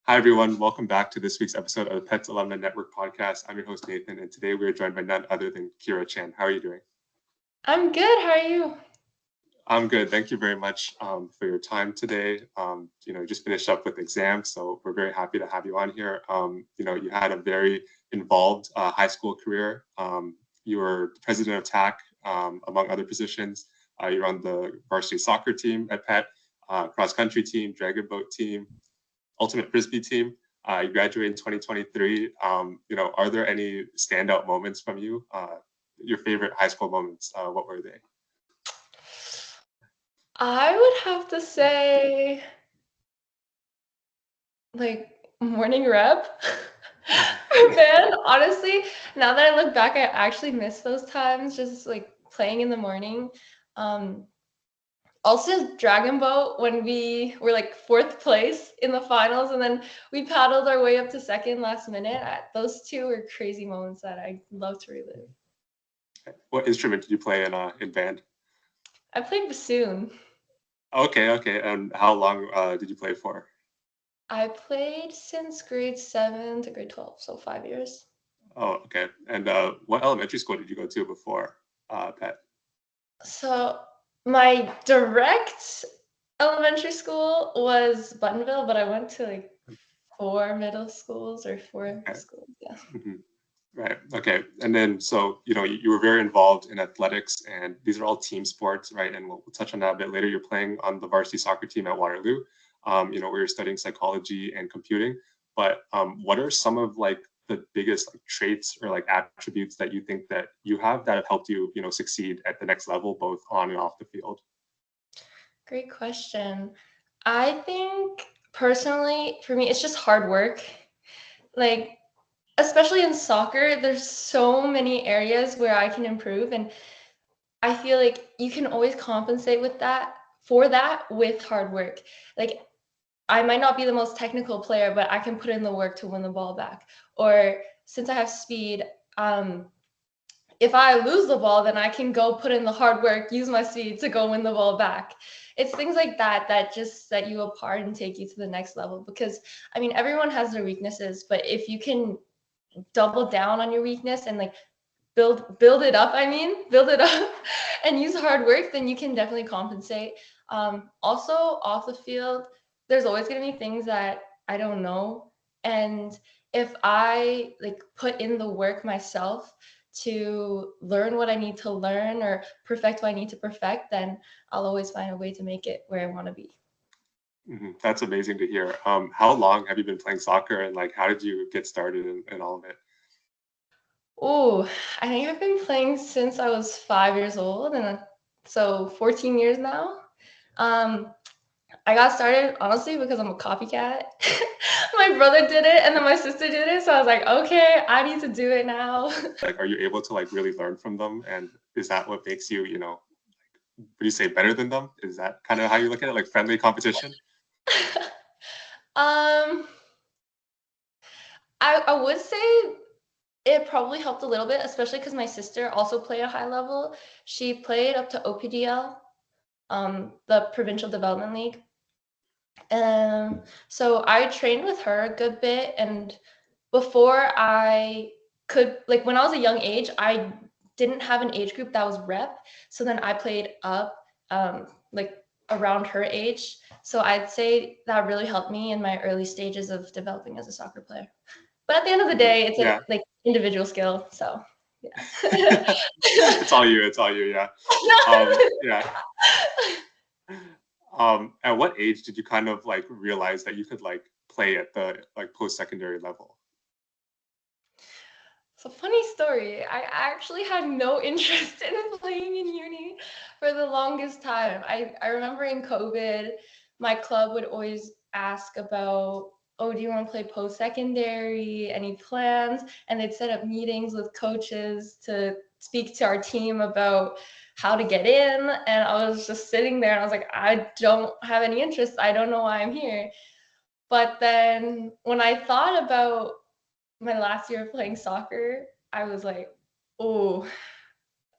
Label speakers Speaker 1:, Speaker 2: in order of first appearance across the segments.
Speaker 1: Hi, everyone. Welcome back to this week's episode of the PETHS Alumni Network podcast. I'm your host, Nathan, and today we are joined by none other than Kyra Chan. How are you doing?
Speaker 2: I'm good. How are you?
Speaker 1: I'm good. Thank you very much for your time today. Just finished up with exams, so we're very happy to have you on here. You had a very involved high school career. You were the president of TAC, among other positions. You're on the varsity soccer team at PET, cross-country team, dragon boat team, ultimate frisbee team. You graduated in 2023. Are there any standout moments from you? Your favorite high school moments? What were they?
Speaker 2: I would have to say, morning rep for band. Honestly, now that I look back, I actually miss those times, just like playing in the morning. Also, Dragon Boat when we were like fourth place in the finals, and then we paddled our way up to second last minute. Those two were crazy moments that I love to relive.
Speaker 1: What instrument did you play in band?
Speaker 2: I played bassoon.
Speaker 1: Okay. And how long did you play for?
Speaker 2: I played since grade 7 to grade 12, so 5 years.
Speaker 1: Oh, okay. And what elementary school did you go to before PET?
Speaker 2: So my direct elementary school was Buttonville, but I went to like 4 middle schools or 4 schools. Yeah.
Speaker 1: Mm-hmm. Right. Okay. And then, so, you were very involved in athletics, and these are all team sports, right? And we'll touch on that a bit later. You're playing on the varsity soccer team at Waterloo, where you're studying psychology and computing. But what are some of like the biggest like traits or like attributes that you think that you have that have helped you, succeed at the next level, both on and off the field?
Speaker 2: Great question. I think personally, for me, it's just hard work. Like, especially in soccer, there's so many areas where I can improve, and I feel like you can always compensate with that with hard work. Like, I might not be the most technical player, but I can put in the work to win the ball back. Or since I have speed, if I lose the ball, then I can go put in the hard work, use my speed to go win the ball back. It's things like that that just set you apart and take you to the next level. Because I mean, everyone has their weaknesses, but if you can double down on your weakness and like build it up, and use hard work, then you can definitely compensate. Also off the field, there's always going to be things that I don't know, and if I like put in the work myself to learn what I need to learn or perfect what I need to perfect, then I'll always find a way to make it where I want to be.
Speaker 1: Mm-hmm. That's amazing to hear. How long have you been playing soccer, and like how did you get started in all of it?
Speaker 2: Oh, I think I've been playing since I was 5 years old, and so 14 years now. Um, I got started honestly because I'm a copycat. My brother did it, and then my sister did it, so I was like, okay, I need to do it now.
Speaker 1: Like, are you able to like really learn from them, and is that what makes you, would you say better than them? Is that kind of how you look at it, like friendly competition?
Speaker 2: um, I would say it probably helped a little bit, especially because my sister also played a high level. She played up to OPDL, the Provincial Development League. So I trained with her a good bit, and before I could, like when I was a young age, I didn't have an age group that was rep. So then I played up, like around her age. So I'd say that really helped me in my early stages of developing as a soccer player. But at the end of the day, it's a like individual skill. So yeah.
Speaker 1: It's all you. Yeah. Yeah. At what age did you kind of like realize that you could like play at the like post-secondary level?
Speaker 2: So funny story. I actually had no interest in playing in uni for the longest time. I remember in COVID, my club would always ask about, oh, do you want to play post-secondary? Any plans? And they'd set up meetings with coaches to speak to our team about how to get in. And I was just sitting there and I was like, I don't have any interest. I don't know why I'm here. But then when I thought about my last year of playing soccer, I was like, oh,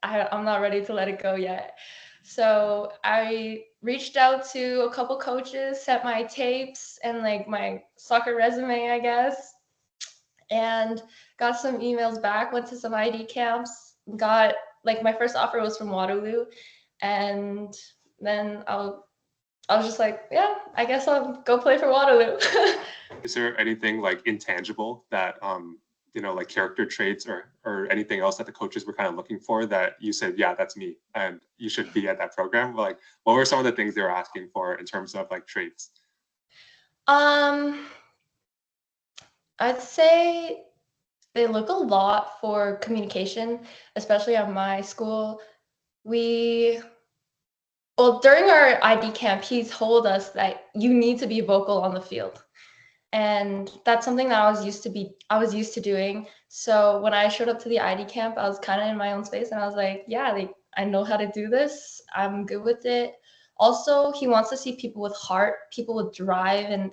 Speaker 2: I'm not ready to let it go yet. So I reached out to a couple coaches, sent my tapes and like my soccer resume, I guess, and got some emails back, went to some ID camps, got like my first offer was from Waterloo, and then I was just like, yeah, I guess I'll go play for Waterloo.
Speaker 1: Is there anything like intangible that like character traits or anything else that the coaches were kind of looking for that you said, yeah, that's me, and you should be at that program? Like, what were some of the things they were asking for in terms of like traits?
Speaker 2: I'd say they look a lot for communication, especially at my school. Well, during our ID camp, he told us that you need to be vocal on the field. And that's something that I was used to doing. So when I showed up to the ID camp, I was kind of in my own space and I was like, yeah, like I know how to do this. I'm good with it. Also, he wants to see people with heart, people with drive, and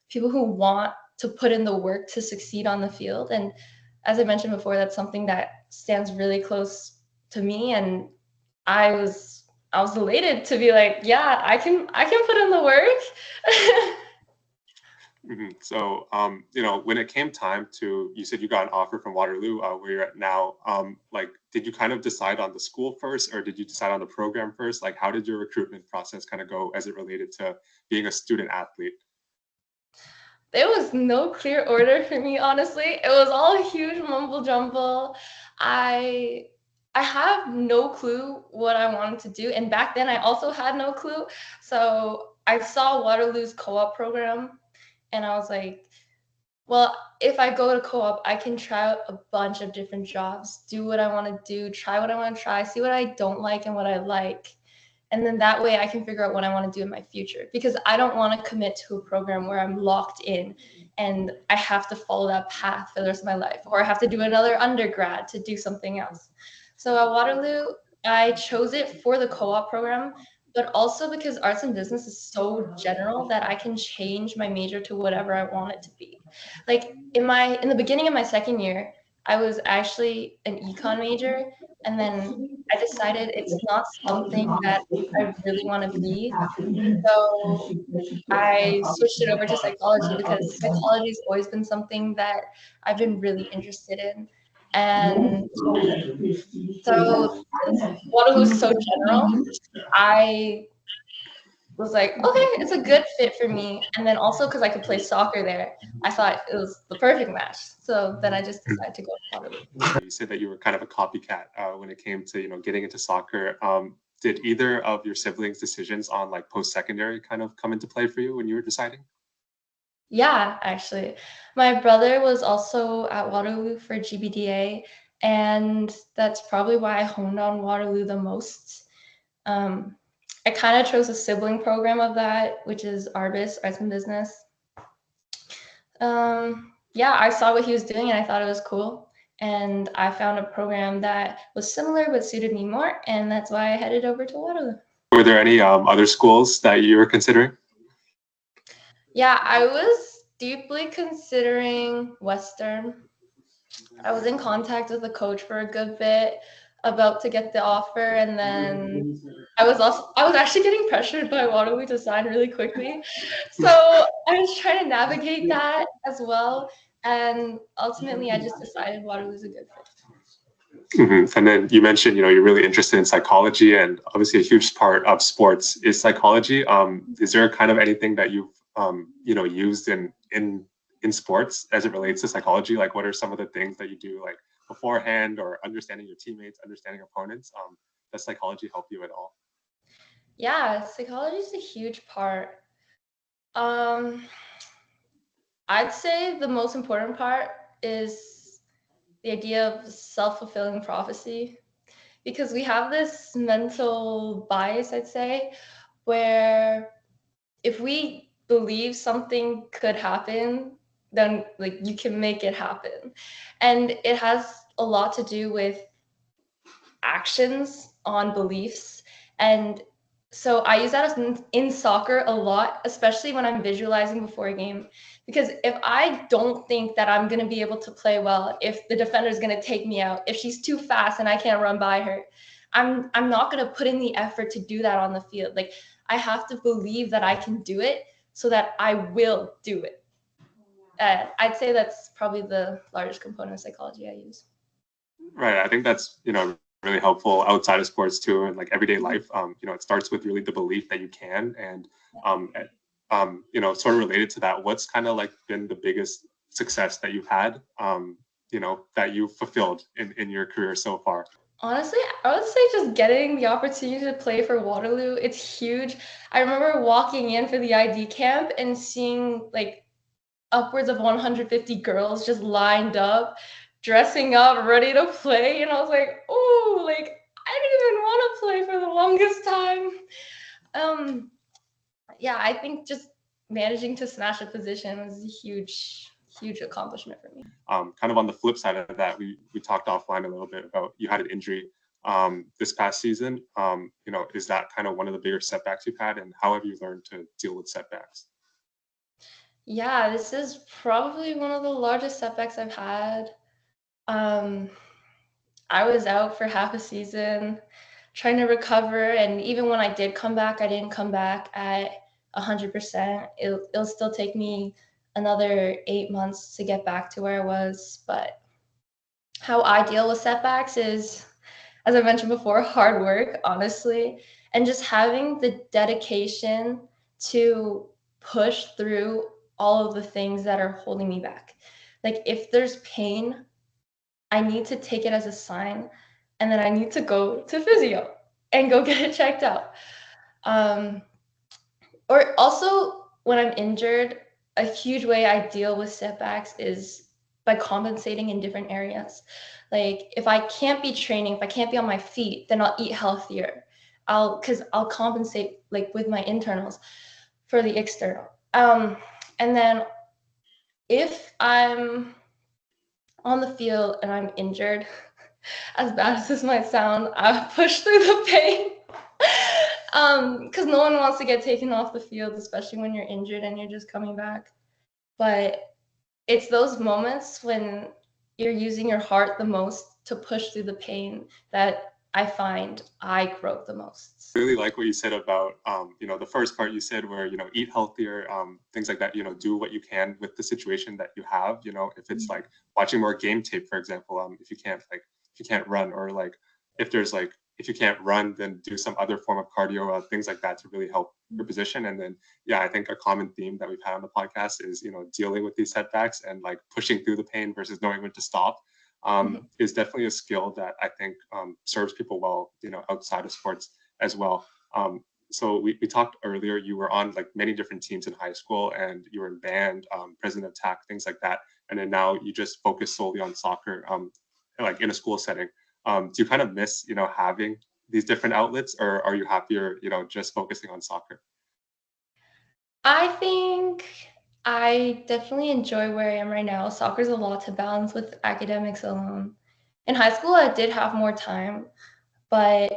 Speaker 2: people who want to put in the work to succeed on the field. And as I mentioned before, that's something that stands really close to me. And I was I was elated to be like, yeah, I can put in the work.
Speaker 1: So, when it came time to, you said you got an offer from Waterloo, where you're at now. Like, did you kind of decide on the school first, or did you decide on the program first? Like, how did your recruitment process kind of go as it related to being a student athlete?
Speaker 2: There was no clear order for me, honestly. It was all a huge mumble jumble. I I have no clue what I wanted to do, and back then I also had no clue. So I saw Waterloo's co-op program, and I was like, well, if I go to co-op, I can try out a bunch of different jobs, do what I want to do, try what I want to try, see what I don't like and what I like. And then that way I can figure out what I want to do in my future, because I don't want to commit to a program where I'm locked in and I have to follow that path for the rest of my life, or I have to do another undergrad to do something else. So at Waterloo, I chose it for the co-op program, but also because arts and business is so general that I can change my major to whatever I want it to be. Like in the beginning of my second year, I was actually an econ major, and then I decided it's not something that I really want to be. So I switched it over to psychology because psychology has always been something that I've been really interested in. And so since Waterloo's so general, I was like, okay, it's a good fit for me. And then also because I could play soccer there, I thought it was the perfect match. So then I just decided to go to Waterloo.
Speaker 1: You said that you were kind of a copycat when it came to getting into soccer. Did either of your siblings' decisions on like post-secondary kind of come into play for you when you were deciding?
Speaker 2: Yeah, actually. My brother was also at Waterloo for GBDA, and that's probably why I honed on Waterloo the most. Um, I kind of chose a sibling program of that, which is ARBIS, Arts and Business. Yeah, I saw what he was doing and I thought it was cool. And I found a program that was similar but suited me more, and that's why I headed over to Waterloo.
Speaker 1: Were there any other schools that you were considering?
Speaker 2: Yeah, I was deeply considering Western. I was in contact with the coach for a good bit, about to get the offer, and then I was actually getting pressured by Waterloo to sign really quickly. So I was trying to navigate that as well. And ultimately I just decided Waterloo's a good fit.
Speaker 1: And then you mentioned, you're really interested in psychology, and obviously a huge part of sports is psychology. Is there kind of anything that you've, used in sports as it relates to psychology? Like, what are some of the things that you do, like beforehand, or understanding your teammates, understanding opponents? Does psychology help you at all?
Speaker 2: Yeah, psychology is a huge part. Um, I'd say the most important part is the idea of self-fulfilling prophecy, because we have this mental bias, I'd say, where if we believe something could happen, then like you can make it happen. And it has a lot to do with actions on beliefs. And so I use that as in soccer a lot, especially when I'm visualizing before a game. Because if I don't think that I'm going to be able to play well, if the defender is going to take me out, if she's too fast and I can't run by her, I'm not going to put in the effort to do that on the field. Like I have to believe that I can do it so that I will do it. I'd say that's probably the largest component of psychology I use.
Speaker 1: Right. I think that's, really helpful outside of sports too, and like everyday life. It starts with really the belief that you can, and sort of related to that, what's kind of like been the biggest success that you've had, that you've fulfilled in your career so far?
Speaker 2: Honestly, I would say just getting the opportunity to play for Waterloo, it's huge. I remember walking in for the ID camp and seeing like upwards of 150 girls just lined up, dressing up, ready to play. And I was like, oh, like I didn't even want to play for the longest time. Yeah, I think just managing to snatch a position was a huge, huge accomplishment for me.
Speaker 1: Kind of on the flip side of that, we talked offline a little bit about you had an injury this past season. Is that kind of one of the bigger setbacks you've had, and how have you learned to deal with setbacks?
Speaker 2: Yeah, this is probably one of the largest setbacks I've had. Um, I was out for half a season trying to recover, and even when I did come back, I didn't come back at 100%. It'll still take me another 8 months to get back to where I was. But how I deal with setbacks is, as I mentioned before, hard work, honestly, and just having the dedication to push through all of the things that are holding me back. Like if there's pain, I need to take it as a sign, and then I need to go to physio and go get it checked out. Um, or also, when I'm injured, a huge way I deal with setbacks is by compensating in different areas. Like if I can't be training, if I can't be on my feet, then I'll eat healthier. I'll compensate like with my internals for the external. And then if I'm on the field and I'm injured, as bad as this might sound, I push through the pain. Because no one wants to get taken off the field, especially when you're injured and you're just coming back. But it's those moments when you're using your heart the most to push through the pain that I find I grow the most.
Speaker 1: Really like what you said about the first part you said, where eat healthier, things like that. Do what you can with the situation that you have. If it's like watching more game tape, for example, if you can't run, or like if you can't run, then do some other form of cardio, things like that, to really help your position. And then I think a common theme that we've had on the podcast is dealing with these setbacks and like pushing through the pain versus knowing when to stop. Is definitely a skill that I think serves people well, outside of sports as well. So we talked earlier, you were on like many different teams in high school, and you were in band, president of TAC, things like that. And then now you just focus solely on soccer, like in a school setting. Do you kind of miss, having these different outlets, or are you happier, just focusing on soccer?
Speaker 2: I think I definitely enjoy where I am right now. Soccer's a lot to balance with academics alone. In high school, I did have more time, but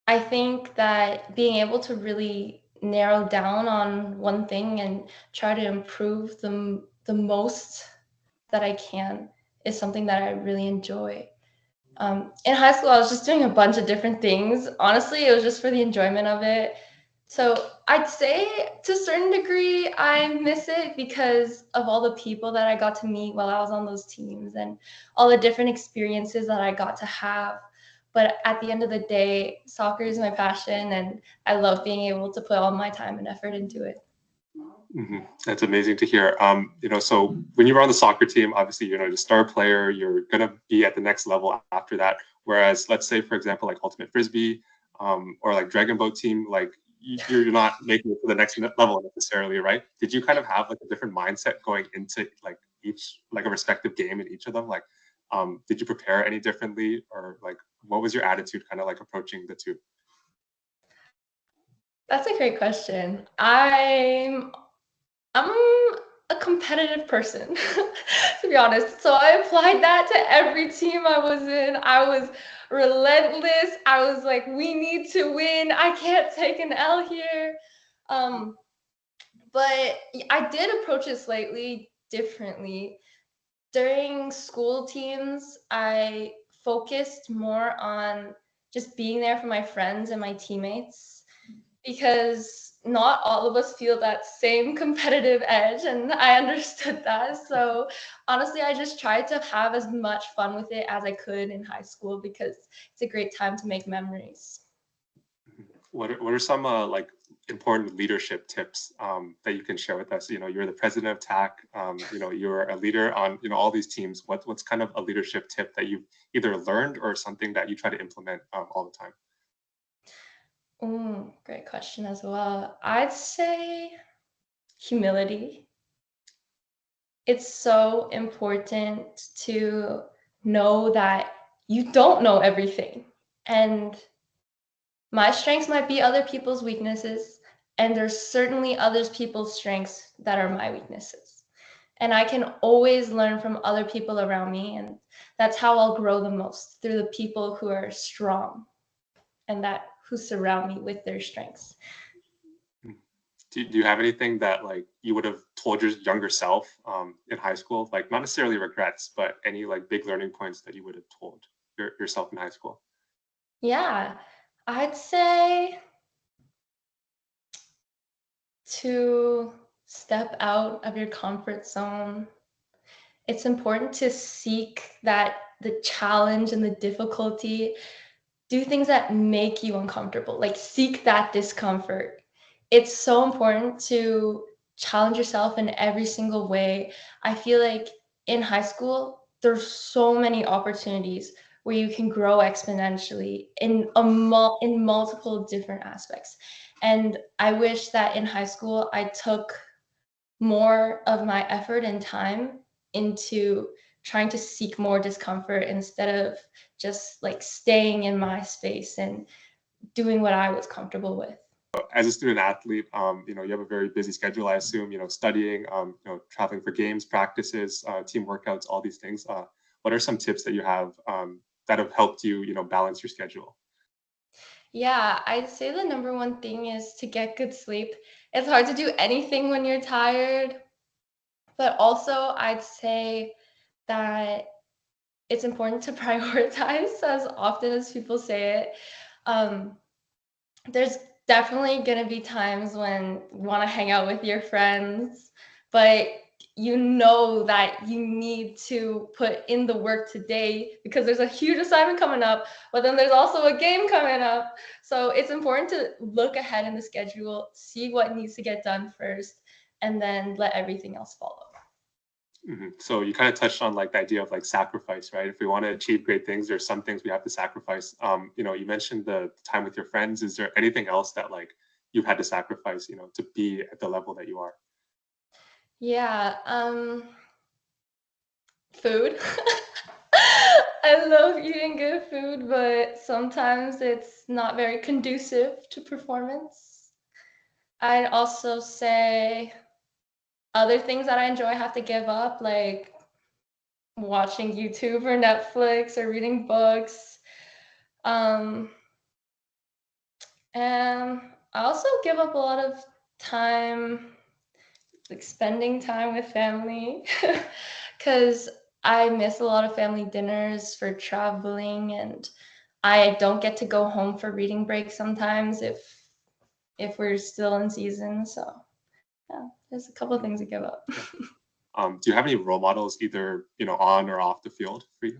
Speaker 2: I think that being able to really narrow down on one thing and try to improve the most that I can is something that I really enjoy. In high school, I was just doing a bunch of different things. Honestly, it was just for the enjoyment of it. So I'd say to a certain degree, I miss it because of all the people that I got to meet while I was on those teams and all the different experiences that I got to have. But at the end of the day, soccer is my passion, and I love being able to put all my time and effort into it.
Speaker 1: That's amazing to hear. So when you were on the soccer team, obviously, you're the star player, you're gonna be at the next level after that. Whereas, let's say, for example, like ultimate frisbee, or like dragon boat team, like you're not making it to the next level necessarily, right? Did you kind of have like a different mindset going into like each, like a respective game in each of them? Like, did you prepare any differently, or like what was your attitude kind of like approaching the two?
Speaker 2: That's a great question. I'm a competitive person, to be honest. So I applied that to every team I was in. I was relentless. I was like, we need to win. I can't take an L here. Um, but I did approach it slightly differently. During school teams, I focused more on just being there for my friends and my teammates. because not all of us feel that same competitive edge, and I understood that. So honestly, I just tried to have as much fun with it as I could in high school because it's a great time to make memories.
Speaker 1: What are some like important leadership tips that you can share with us? You know, you're the president of TAC. You know, you're a leader on all these teams. What's kind of a leadership tip that you've either learned or something that you try to implement all the time?
Speaker 2: Great question as well. I'd say humility. It's so important to know that you don't know everything. And my strengths might be other people's weaknesses, and there's certainly other people's strengths that are my weaknesses. And I can always learn from other people around me, and that's how I'll grow the most, through the people who are strong and that who surround me with their strengths.
Speaker 1: Do you have anything that like you would have told your younger self in high school? Like not necessarily regrets, but any like big learning points that you would have told yourself in high school?
Speaker 2: Yeah, I'd say to step out of your comfort zone. It's important to seek the challenge and the difficulty. Do things that make you uncomfortable, like seek that discomfort. It's so important to challenge yourself in every single way. I feel like in high school, there's so many opportunities where you can grow exponentially in multiple different aspects. And I wish that in high school, I took more of my effort and time into trying to seek more discomfort instead of just like staying in my space and doing what I was comfortable with.
Speaker 1: As a student athlete, you know, you have a very busy schedule, I assume, you know, studying, you know, traveling for games, practices, team workouts, all these things. What are some tips that you have that have helped you, you know, balance your schedule?
Speaker 2: Yeah, I'd say the number one thing is to get good sleep. It's hard to do anything when you're tired, but also I'd say that it's important to prioritize as often as people say it. Um, there's definitely gonna be times when you wanna hang out with your friends, but you know that you need to put in the work today because there's a huge assignment coming up, but then there's also a game coming up. So it's important to look ahead in the schedule, see what needs to get done first, and then let everything else follow.
Speaker 1: So you kind of touched on like the idea of like sacrifice, right? If we want to achieve great things, there's some things we have to sacrifice. You know, you mentioned the time with your friends. Is there anything else that like you've had to sacrifice, you know, to be at the level that you are?
Speaker 2: Yeah, food. I love eating good food, but sometimes it's not very conducive to performance. I'd also say other things that I enjoy I have to give up, like watching YouTube or Netflix or reading books. Um, and I also give up a lot of time, like spending time with family, because I miss a lot of family dinners for traveling, and I don't get to go home for reading breaks sometimes if we're still in season. So yeah, there's a couple of things to give up.
Speaker 1: Do you have any role models, either you know, on or off the field for you?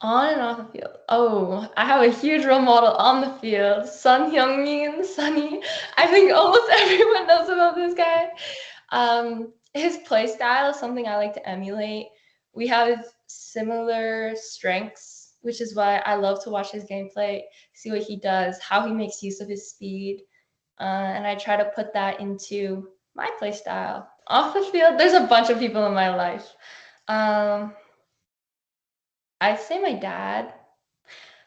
Speaker 2: On and off the field. Oh, I have a huge role model on the field. Sun Hyungmin, Sunny. I think almost everyone knows about this guy. His play style is something I like to emulate. We have similar strengths, which is why I love to watch his gameplay, see what he does, how he makes use of his speed, and I try to put that into my play style. Off the field, there's a bunch of people in my life. Um, I'd say my dad.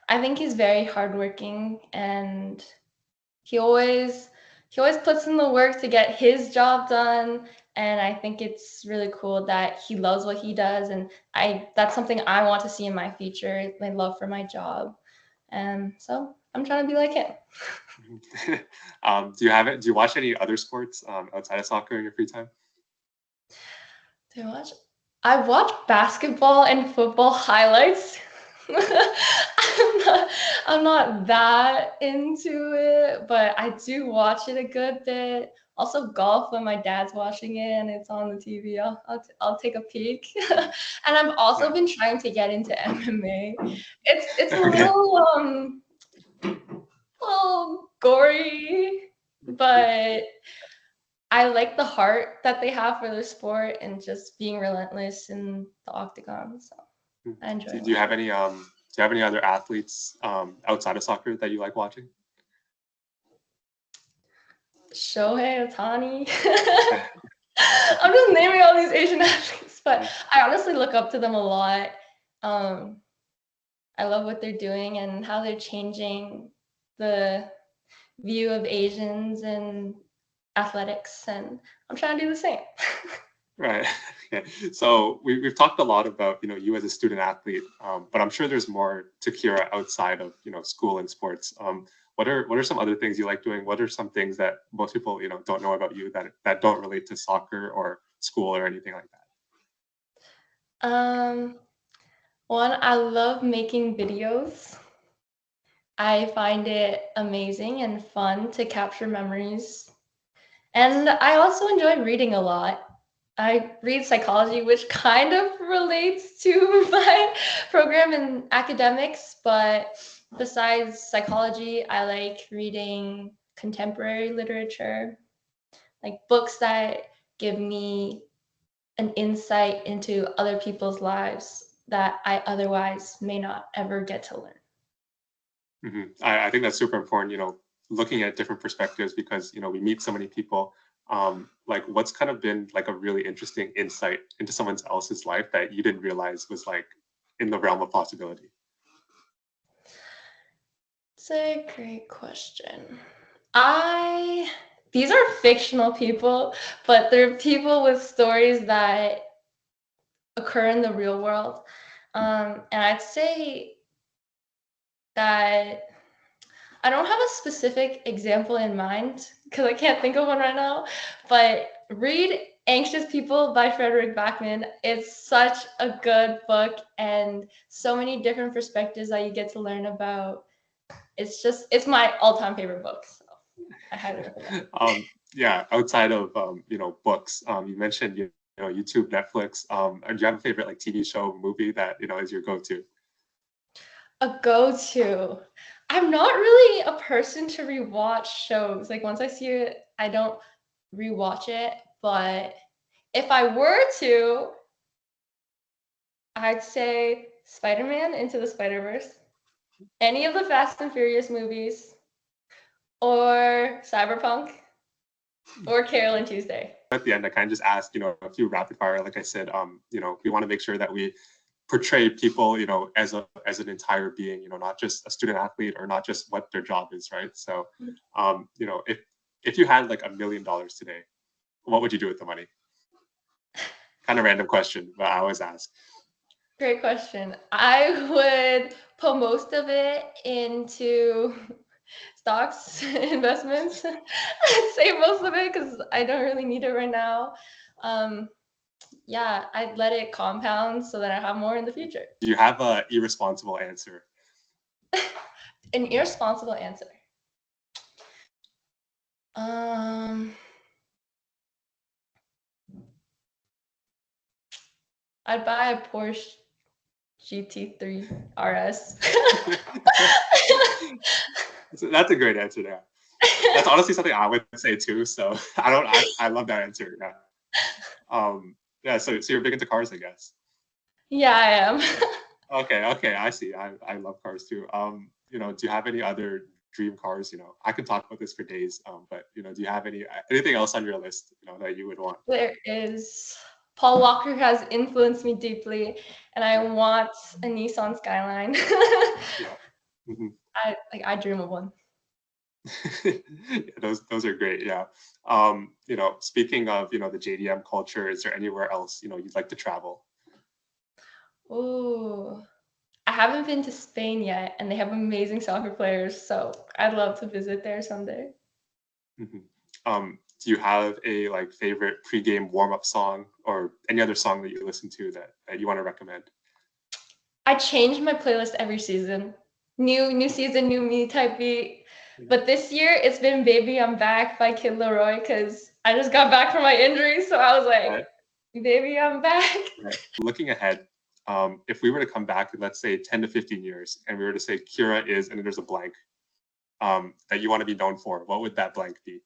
Speaker 2: I think he's very hardworking and he always he always puts in the work to get his job done, and I think it's really cool that he loves what he does, and I that's something I want to see in my future, my love for my job. And so I'm trying to be like him.
Speaker 1: Do you watch any other sports outside of soccer in your free time?
Speaker 2: Do I watch? I watch basketball and football highlights I'm not that into it, but I do watch it a good bit. Also golf when my dad's watching it and it's on the TV, I'll take a peek. And I've also
Speaker 1: Right.
Speaker 2: been trying to get into MMA. It's a
Speaker 1: Okay.
Speaker 2: little gory, but I like the heart that they have for their sport and just being relentless in the octagon. So I enjoy
Speaker 1: Do you have
Speaker 2: watching.
Speaker 1: any do you have any other athletes outside of soccer that you like watching?
Speaker 2: Shohei Ohtani. I'm just naming all these Asian athletes, but I honestly look up to them a lot. Um, I love what they're doing and how they're changing the view of Asians in athletics, and I'm trying to do the same.
Speaker 1: Right. Okay. So we've talked a lot about, you as a student athlete, but I'm sure there's more to Kira outside of, school and sports. What are some other things you like doing? What are some things that most people, don't know about you that don't relate to soccer or school or anything like that?
Speaker 2: Um, One, I love making videos. I find it amazing and fun to capture memories. And I also enjoy reading a lot. I read psychology, which kind of relates to my program in academics, but besides psychology, I like reading contemporary literature, like books that give me an insight into other people's lives that I otherwise may not ever get to learn.
Speaker 1: I think that's super important, looking at different perspectives because, we meet so many people. Like what's kind of been like a really interesting insight into someone else's life that you didn't realize was like in the realm of possibility?
Speaker 2: It's a great question. I These are fictional people, but they're people with stories that occur in the real world. And I'd say that I don't have a specific example in mind because I can't think of one right now, but read Anxious People by Frederick Backman. It's such a good book and so many different perspectives that you get to learn about. It's my all-time favorite book. So I highly recommend it.
Speaker 1: Yeah, outside of books, you mentioned YouTube, Netflix. And do you have a favorite like TV show, movie that is your go-to?
Speaker 2: A go-to. I'm not really a person to rewatch shows. Like once I see it, I don't rewatch it. But if I were to, I'd say Spider-Man Into the Spider-Verse, any of the Fast and Furious movies, or Cyberpunk, or Carol and Tuesday.
Speaker 1: At the end, I kind of just ask, a few rapid fire. Like I said, we want to make sure that we portray people, as an entire being, not just a student athlete or not just what their job is, right? So, if you had like $1 million today, what would you do with the money? Kind of random question, but I always ask.
Speaker 2: Great question. I would put most of it into stocks, investments. I'd save most of it because I don't really need it right now. Yeah, I'd let it compound so that I have more in the future.
Speaker 1: Do you have a irresponsible answer?
Speaker 2: An irresponsible answer. Um, I'd buy a Porsche GT3 RS.
Speaker 1: That's a great answer there. That's honestly something I would say too. So I love that answer. Yeah. Yeah. So you're big into cars, I guess.
Speaker 2: Yeah, I am.
Speaker 1: Okay. I see. I love cars too. Do you have any other dream cars? I can talk about this for days. But do you have anything else on your list, that you would want?
Speaker 2: There is. Paul Walker has influenced me deeply, and I want a Nissan Skyline.
Speaker 1: Yeah. Mhm.
Speaker 2: I dream of one.
Speaker 1: Yeah, those are great. Yeah. Speaking of, the JDM culture, is there anywhere else, you'd like to travel?
Speaker 2: Ooh, I haven't been to Spain yet, and they have amazing soccer players, so I'd love to visit there someday.
Speaker 1: Mhm. Do you have a like favorite pregame warm-up song or any other song that you listen to that you want to recommend?
Speaker 2: I change my playlist every season. New season, new me type beat. But this year it's been Baby I'm Back by Kid Laroi because I just got back from my injury. So I was like,
Speaker 1: Right.
Speaker 2: Baby I'm Back.
Speaker 1: Right. Looking ahead, if we were to come back in, let's say, 10 to 15 years, and we were to say Kyra is, and there's a blank that you want to be known for, what would that blank be?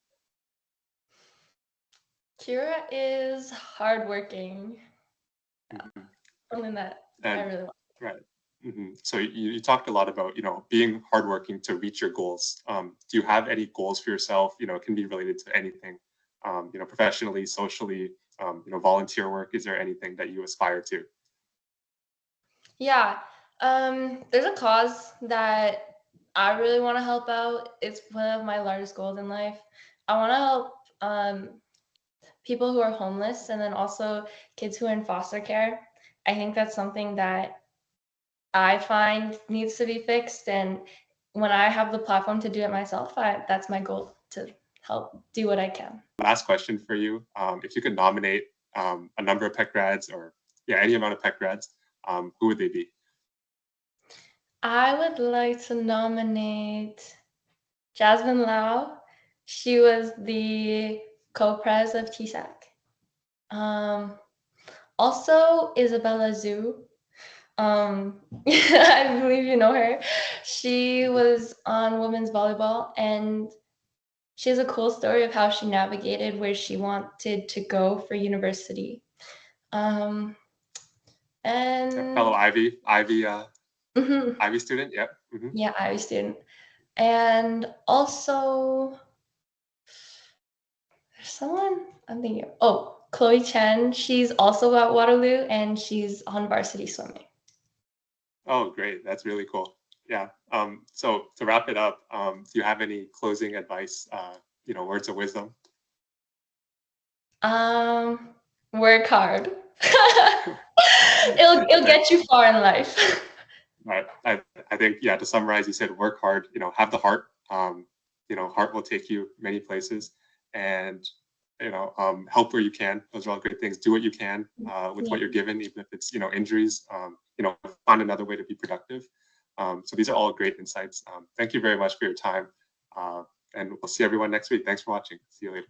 Speaker 2: Kyra is hardworking.
Speaker 1: Mhm.
Speaker 2: Something that I
Speaker 1: And
Speaker 2: really want.
Speaker 1: right. So you talked a lot about, being hardworking to reach your goals. Do you have any goals for yourself? It can be related to anything, professionally, socially, volunteer work. Is there anything that you aspire to?
Speaker 2: Yeah. There's a cause that I really want to help out. It's one of my largest goals in life. I want to help people who are homeless and then also kids who are in foster care. I think that's something that I find needs to be fixed. And when I have the platform to do it myself, that's my goal to help do what I can.
Speaker 1: Last question for you. If you could nominate a number of PET grads or any amount of PET grads, who would they be?
Speaker 2: I would like to nominate Jasmine Lau. She was the co-pres of TSAC. Also Isabella Zhu. I believe you know her. She was on women's volleyball, and she has a cool story of how she navigated where she wanted to go for university. Um,
Speaker 1: Fellow
Speaker 2: and
Speaker 1: Ivy
Speaker 2: mhm,
Speaker 1: student. Yep.
Speaker 2: yeah, Ivy student. And also, there's someone I'm thinking of. Oh, Chloe Chen. She's also at Waterloo, and she's on varsity swimming.
Speaker 1: Oh, great. That's really cool. Yeah. So to wrap it up, do you have any closing advice, words of wisdom?
Speaker 2: Work hard. It'll
Speaker 1: Right.
Speaker 2: get you far in life.
Speaker 1: Right. I think, yeah, to summarize, you said work hard, have the heart. Heart will take you many places, and, help where you can. Those are all great things. Do what you can with
Speaker 2: Yeah.
Speaker 1: what you're given, even if it's, injuries, find another way to be productive. So these are all great insights. Thank you very much for your time. And we'll see everyone next week. Thanks for watching. See you later.